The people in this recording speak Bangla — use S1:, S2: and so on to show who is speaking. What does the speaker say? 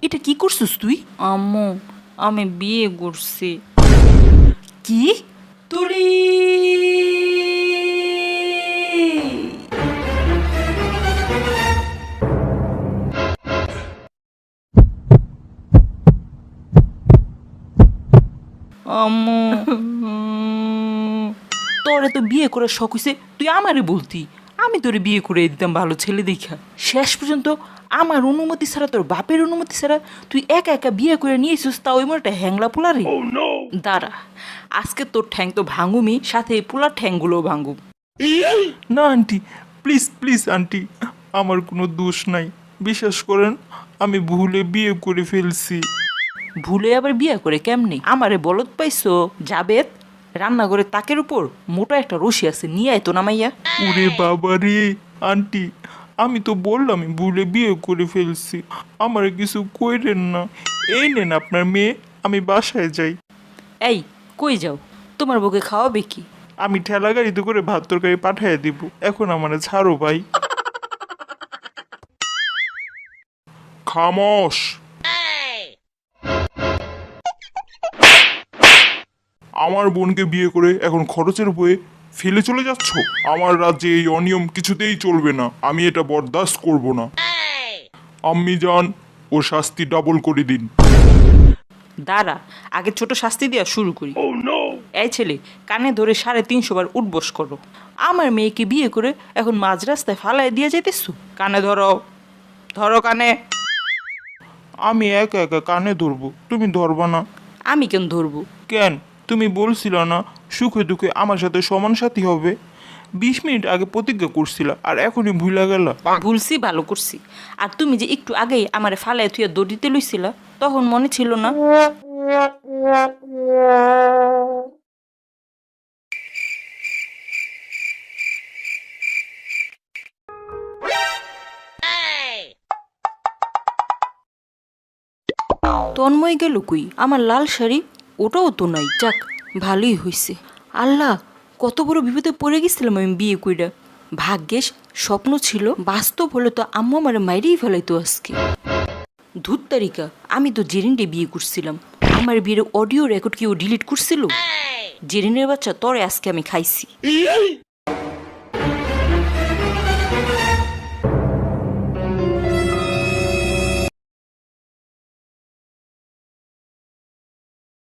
S1: এটা কি করছিস তুই?
S2: আম্মু আমি বিয়ে করছি।
S1: কি তুলি?
S2: আম্মু
S1: তোরে তো বিয়ে করার শখ হইছে, তুই আমারে বলতি, আমি তোরে বিয়ে করে দিতাম ভালো ছেলে দেখা। শেষ পর্যন্ত আমার অনুমতি ছাড়া, তোর বাপের অনুমতি ছাড়া তুই একা একা বিয়ে করে নিয়েছিস, তা ওই একটা হ্যাংলা পোলারে। দাঁড়া, আজকে তোর ঠ্যাং তো ভাঙুমি, সাথে এই পোলার ঠ্যাংগুলোও ভাঙুম।
S3: না আন্টি, প্লিজ প্লিজ আন্টি, আমার কোনো দোষ নাই, বিশ্বাস করেন আমি ভুলে বিয়ে করে ফেলছি।
S1: ভুলে আবার বিয়ে করে কেমনে? আমারে বলদ পাইছো জাবেদ? রান্নাঘরের তাকের উপর মোটা একটা রশি আছে, নিয়ে আয় তো নামাইয়া।
S3: ওরে বাবা রে আন্টি, আমি তো বললাম আমি ভুলে বিয়ে করে ফেলছি, আমার কিছু কইরেন না। এই নেন আপনার মেয়ে, আমি বাসায় যাই।
S1: এই কই যাও? তোমার বউকে খাওয়াবে কি?
S3: আমি ঠেলা গাড়িতে করে ভাত তরকারি পাঠিয়ে দিব, এখন আমার ছাড়ো ভাই। খামোশ। আমার বোনকে বিয়ে করে এখন খরচের বয়ে ফেলে চলে যাচ্ছ? আমার রাজ্যে এই অনিয়ম কিছুতেই চলবে না, আমি এটা বরদাস্ত করব না। আম্মি যান, ও শাস্তি ডাবল করে দিন।
S1: দাঁড়া, আগে ছোট শাস্তি দেওয়া শুরু করি। এই ছেলে, কানে ধরে 350 বার উঠবস করো। আমার মেয়েকে বিয়ে করে এখন মাঝ রাস্তায় ফালাই দিয়ে যাইতেছো? কানে ধরো, ধরো কানে।
S3: আমি একা একা কানে ধরবো, তুমি ধরবা না?
S1: আমি কেন ধরবো?
S3: কেন, তুমি বলছিল না সুখে দুঃখে আমার সাথে সমান সাথী হবে? 20 মিনিট আগে প্রতিজ্ঞা করছিল, আর এখনই ভুলে গেল।
S1: ভুলছি, ভালো করছি। আর তুমি যে একটু আগেই আমার ফালাই থুয়া দড়িতে লইছিলা, তখন মনে ছিল না? তন্ময় গেল কই? আমার লাল শাড়ি, ওটাও তো নাই। যাক, ভালোই হইছে। আল্লাহ, কত বড় বিপদে পড়ে গেছিলাম আমি বিয়ে কইরা। ভাগ্যেশ স্বপ্ন ছিল, বাস্তব হলে তো আম্মু আমারে মাইরেই ফেলাইতো আজকে। ধুত তারিকা, আমি তো জেরিনকে বিয়ে করছিলাম। আমার বিয়ের অডিও রেকর্ড কি ও ডিলিট করছিল? জেরিনের বাচ্চা, তরে আজকে আমি খাইছি।